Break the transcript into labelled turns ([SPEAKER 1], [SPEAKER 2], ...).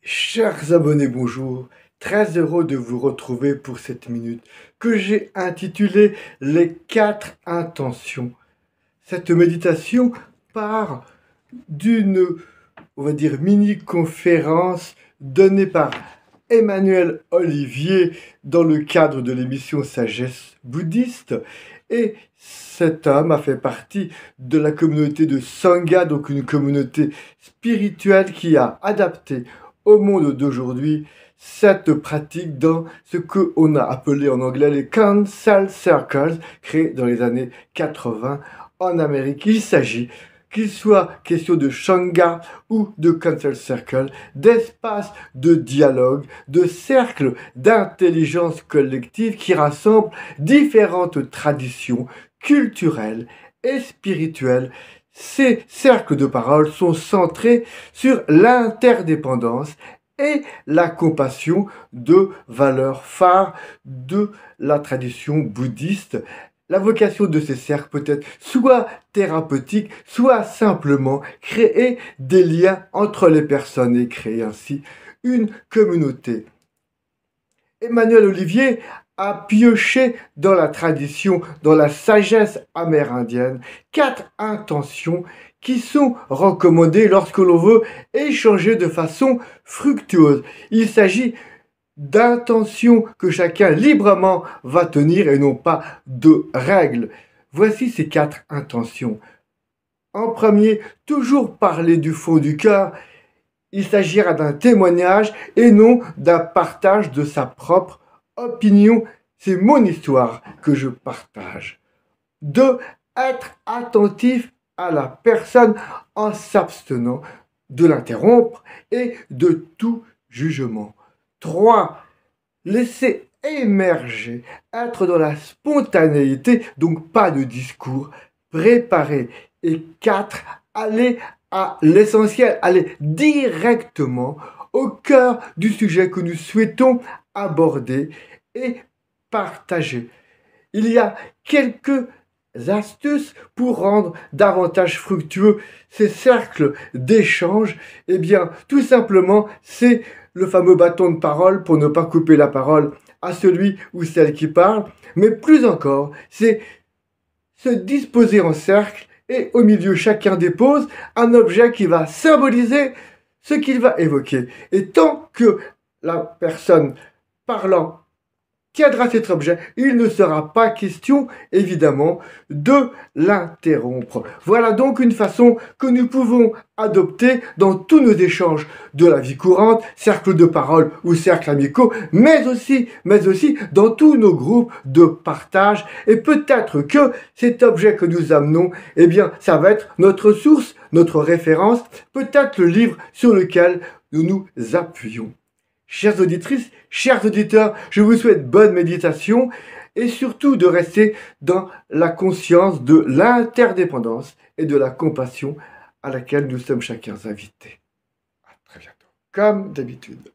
[SPEAKER 1] Chers abonnés, bonjour. Très heureux de vous retrouver pour cette minute que j'ai intitulée Les 4 intentions. Cette méditation part d'une, on va dire, mini-conférence donnée par Emmanuel Olivier dans le cadre de l'émission Sagesse bouddhiste. Et cet homme a fait partie de la communauté de Sangha, donc une communauté spirituelle qui a adapté au monde d'aujourd'hui cette pratique dans ce qu'on a appelé en anglais les Council Circles, créés dans les années 80 en Amérique. Il s'agit, qu'il soit question de Sangha ou de Council Circle, d'espaces de dialogue, de cercles d'intelligence collective qui rassemblent différentes traditions culturelles et spirituelles. Ces cercles de parole sont centrés sur l'interdépendance et la compassion, de valeurs phares de la tradition bouddhiste. La vocation de ces cercles peut être soit thérapeutique, soit simplement créer des liens entre les personnes et créer ainsi une communauté. Emmanuel Olivier a pioché dans la tradition, dans la sagesse amérindienne, 4 intentions qui sont recommandées lorsque l'on veut échanger de façon fructueuse. Il s'agit d'intentions que chacun librement va tenir et non pas de règles. Voici ces 4 intentions. En premier, toujours parler du fond du cœur. Il s'agira d'un témoignage et non d'un partage de sa propre opinion. C'est mon histoire que je partage. 2. Être attentif à la personne en s'abstenant de l'interrompre et de tout jugement. 3. Laisser émerger, être dans la spontanéité, donc pas de discours préparé. Et 4. Aller à l'essentiel, aller directement au cœur du sujet que nous souhaitons aborder et partager. Il y a quelques astuces pour rendre davantage fructueux ces cercles d'échange. Eh bien, tout simplement, c'est le fameux bâton de parole pour ne pas couper la parole à celui ou celle qui parle. Mais plus encore, c'est se disposer en cercle et au milieu, chacun dépose un objet qui va symboliser ce qu'il va évoquer. Et tant que la personne parlant tiendra cet objet, il ne sera pas question, évidemment, de l'interrompre. Voilà donc une façon que nous pouvons adopter dans tous nos échanges de la vie courante, cercle de parole ou cercle amicaux, mais aussi dans tous nos groupes de partage. Et peut-être que cet objet que nous amenons, eh bien, ça va être notre source, notre référence, peut-être le livre sur lequel nous nous appuyons. Chères auditrices, chers auditeurs, je vous souhaite bonne méditation et surtout de rester dans la conscience de l'interdépendance et de la compassion à laquelle nous sommes chacun invités. À très bientôt, comme d'habitude.